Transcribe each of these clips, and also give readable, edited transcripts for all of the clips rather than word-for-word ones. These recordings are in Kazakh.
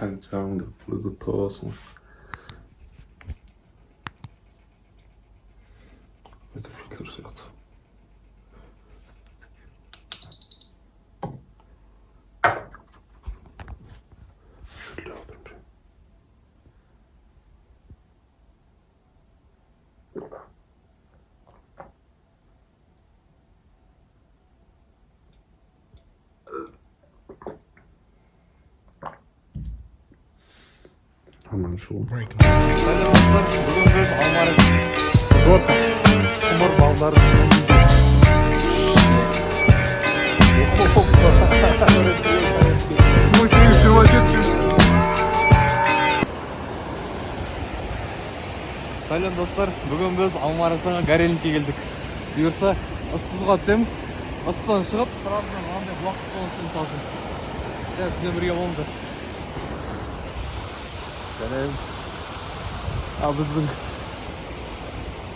장작도 더워서 это фильтр света. Hemen şu. Сәлеметсіздер, бүгін біз Алмарес Горка шымыр балдар Сәлем достар, бүгін біз Алмарес'ға Горельникке келдік. Бұйырса, ыстызға түсеміз. Ыстыздан шығып, сразу мынандай уақыт соғысын салсын. Бізбен бірге болыңыздар. Біздің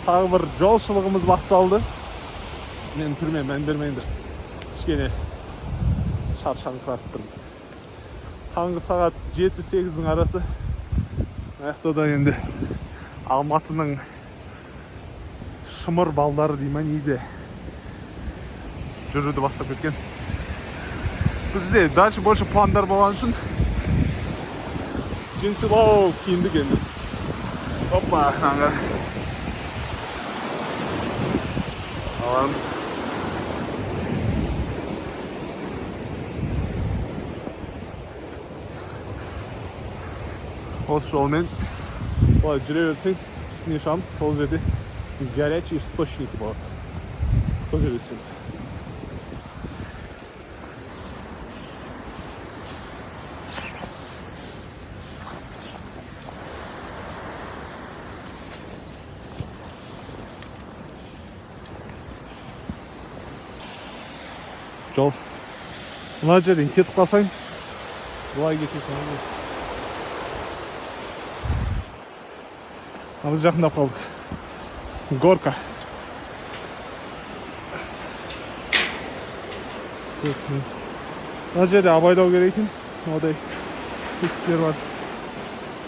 тағы бір жолшылығымыз басталды. Мен түрме мән бермейіндір. Кішкене шаршаңқырап тұрмын. Таңғы сағат 7-8-дің арасы. Аяқта да енді Алматының шымыр балдары дейма нейде жүруді бастап кеткен. Бізде дальше больше пландар болған үшін Джинсилау киіндік енді. Опа, наңға. Аламыз. Осы жолмен бұлай жүре берсең, үстіне шамыз, сол жерде горячий источники болады. Сол жерде түсеміз. Жол. Мына жерден кетіп қалсаң, бұлай кетесің. Біз жақындап қалдық. Горка. Мына жерде абайлау керек екен. Одай тесіктер бар.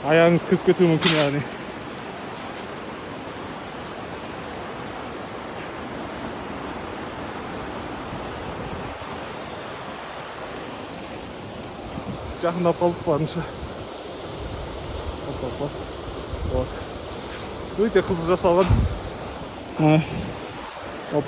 Аяғыңыз кіріп кетуі мүмкін яғни. Жақындап қалдық барынша. Вот. Өте қызы жасалған. Оп.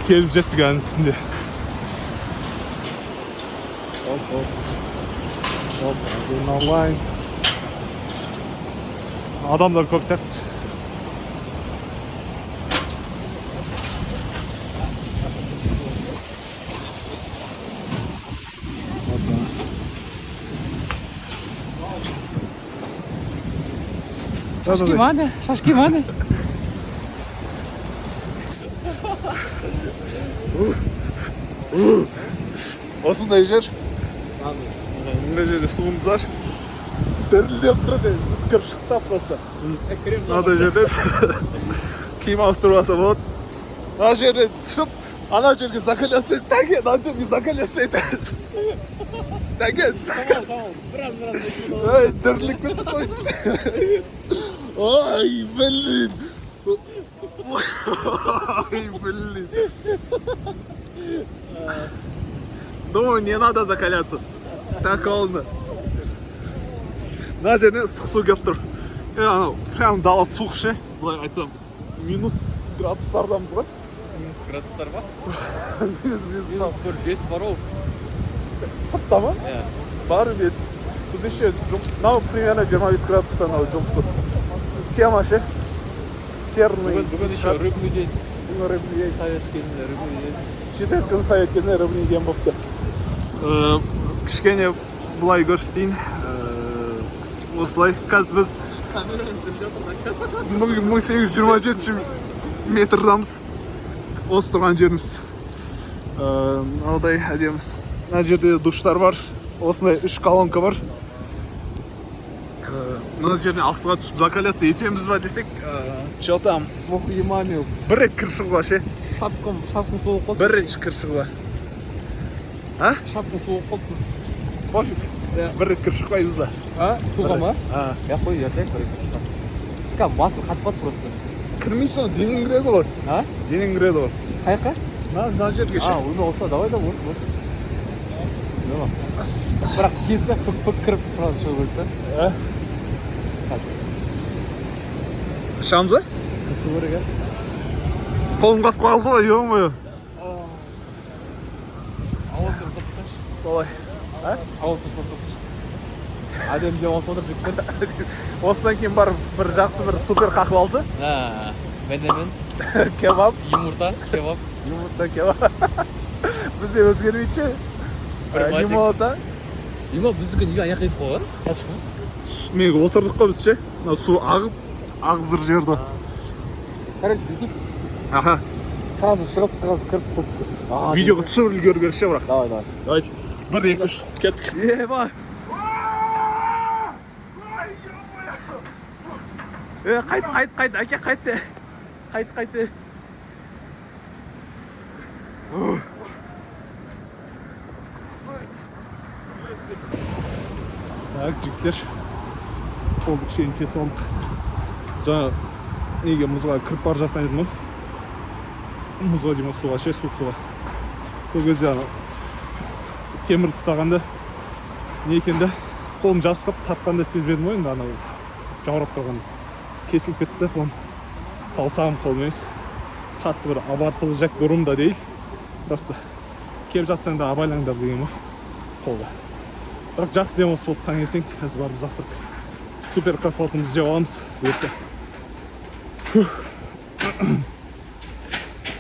Келіп жеттік әнің үстінде. Онлайн. Adamlar көп сияқты. Шашки маны. Осындай жер. Мына жерде суымыз бар. Дірілдеп тұрды, біз кіріп шықтап просто. Мынандай жерде киім ауыстырмаса болады. Мына жерде түсіп, ана жерге закаляться етті, тәңген, ана жерге закаляться етті. Тәңген, Ой, дірілік кетіп қойды. Ой, блин. Ой, блин. Думаю, не надо закаляться. Так холодно. Мына жерде ыстық су келіп тұр. Прям дала суық ше, былай айтсам. Минус градустардамыз ғой. Минус градустар ба? Минус 5 бар ол. Сыртта ма? Бар 5. Біз еще, примерно 25 градустан жұмысы. Тема ше. Серный. Бүгін еще рыбный день. Рыбный день. Совет кезінде рыбный день. Шетел күн совет кезінде рыбный день болыпты. Кішкене бұлай көрсетейін. Осылай, қазір біз 1827 метрдамыз. Осы тұрған жеріміз. Мынадай әдемі. Мына жерде душтар бар. осындай 3 колонка бар. Мына жерден ақсыға түсіп закаляться етеміз ба десек, что там? Плохо емамил. Бір рет кіріп шығуға ше. Шапкам соғып қалды. Бір рет кіріп шығуға. А? Шапкам соғып қалды. Пофиг. Бір рет кіріп шықпаймыз да. Суға ма? Я қой, ертең көрейік. Кәм, басы қатпады просто. кірмейсің ғой, денең кіреді ғой. Денең кіреді ғой. Қайқа? Мына жерге ше. Оны олса, давай да, вот. Бірақ тесі фік кіріп сразу шығып өлді да. Шығамыз ба? Қолым қатып қалды ғой, ё-моё. Ауызын сұртықшы. Солай. Ауызын сұртықшы. Әдем деп алса отыр жіктер. Осыдан кейін барып бір жақсы бір супер қақып алды. Бенемен. Кебаб. Юмурта, кебаб. Юмурта кебаб. Бізде өзгермейді. Лимота. Лимо біздікі неге аяқ етіп қойған? Қашқымыз. Мен отырдық қой біз ше. Су ағып, ағызыр жерді. Короче, бүйтіп. Аха. Сразу шығып, сразу кіріп қойып. Видеоға түсіріп үлгеру керек ше бірақ. Давай. Давайте. 1, 2, 3. Кеттік. Ебай. Қайт, әке қайтты. Қайт. Так, жігіттер. Қолды кішкене кесіп алдық. Жаңа неге мұзға кіріп бара жатқан едім ғой. Мұзға деймін суға ше, суық суға. Сол кезде темір ұстағанда не екенде қолым жабысқап тартқанда сезбедім ғой, енді анау жаурап тұрған кесіліп кетті. Оны саусағым қолым емес. Қатты бір абартылжақ бұрым да değil. Просто келіп жатсаң да абайлаңдар деген ғой қолға. Бірақ жақсы демалыс болды таңертең. Қазір барып завтрак. Супер кафотымызды жеп аламыз.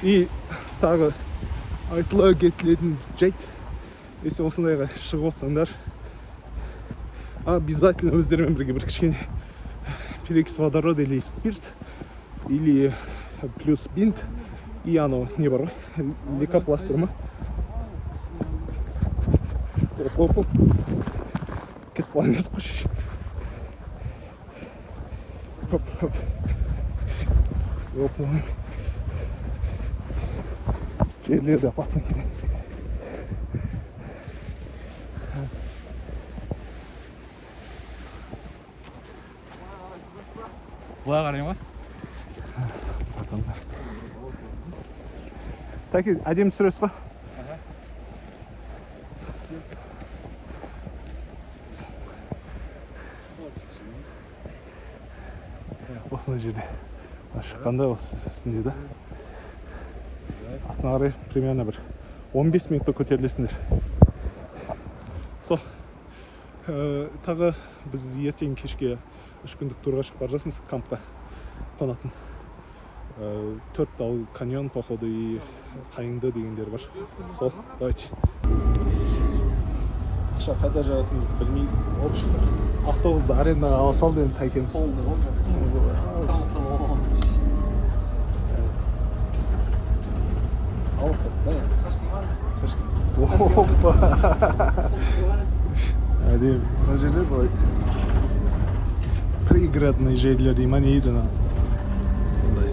И тағы айтыла кетілетін жайт. Если осындайға шығып отсаңдар, обязательно өздерімен бірге бір кішкене перекись водорода или спирт, или плюс бинт, и анау не бар ғой, лейкопластырь ма? Оп. Кетіп қалған еді қойшы. Оп. Жерлерді апасың керек. Бұлай қарай ма? Тәке, әдемі түсіресіз ғой? Осындай жерде шыққанда осы үстінде да. Астына қарай примерно бір 15 минутта көтерілесіңдер. Тағы біз ертең кешке 3 күндік турға шығып бара жатырмыз кампқа қонатын. 4 тау каньон, походу, и қайыңды дегендер бар. Сол, давайте. Ақша қайда жатырмызды білмейді. Общында автобусты арендаға ала салды енді тәкеміз. Алсақ, да? Опа! Әдем, мына жерлер былай пригородный жерлер дей ма не еді ана? Сондай.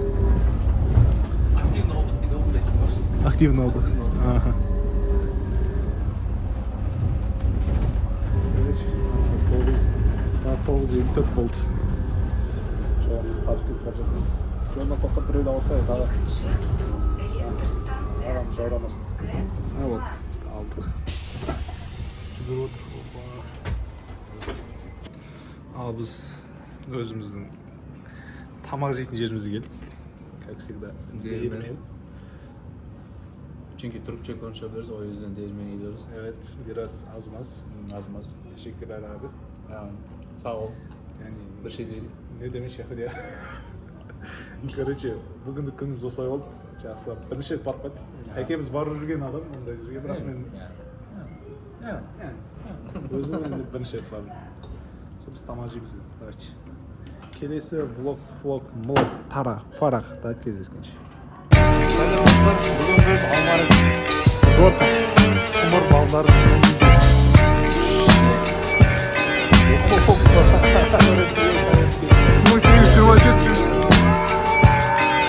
Активный отдых. Сағат 9:54 болды. Жоғымыз тарып кетіп бара жатырмыз. Жолына тоқтап біреуді алса, тағы ағам жаурамасын. Вот, алдық. Жүгіріп отыр. Ал біз өзіміздің тамақ жейтін жерімізге келдік. Как всегда, Değirmen. Çünkü Türkçe konuşabiliriz, o yüzden Değirmen'e gidiyoruz. Evet, biraz az-maz. Az. Teşekkürler abi. Yani, sağ ol. Yani Bir şey değil. Ne demiş ya? Короче, бүгінгі күніміз осылай болды. Жақсылап бірінші рет барып қайттық. Әкеміз барып жүрген адам, ондай жерге, бірақ мен өзім енді бірінші рет бардым. Біз тамақ жейміз. Давайте. Келесі влог, млог, фарақта кездескенше. Саламатсыздар, бүгін біз Алмарыз Дота. Құмыр балдар. Fokus var.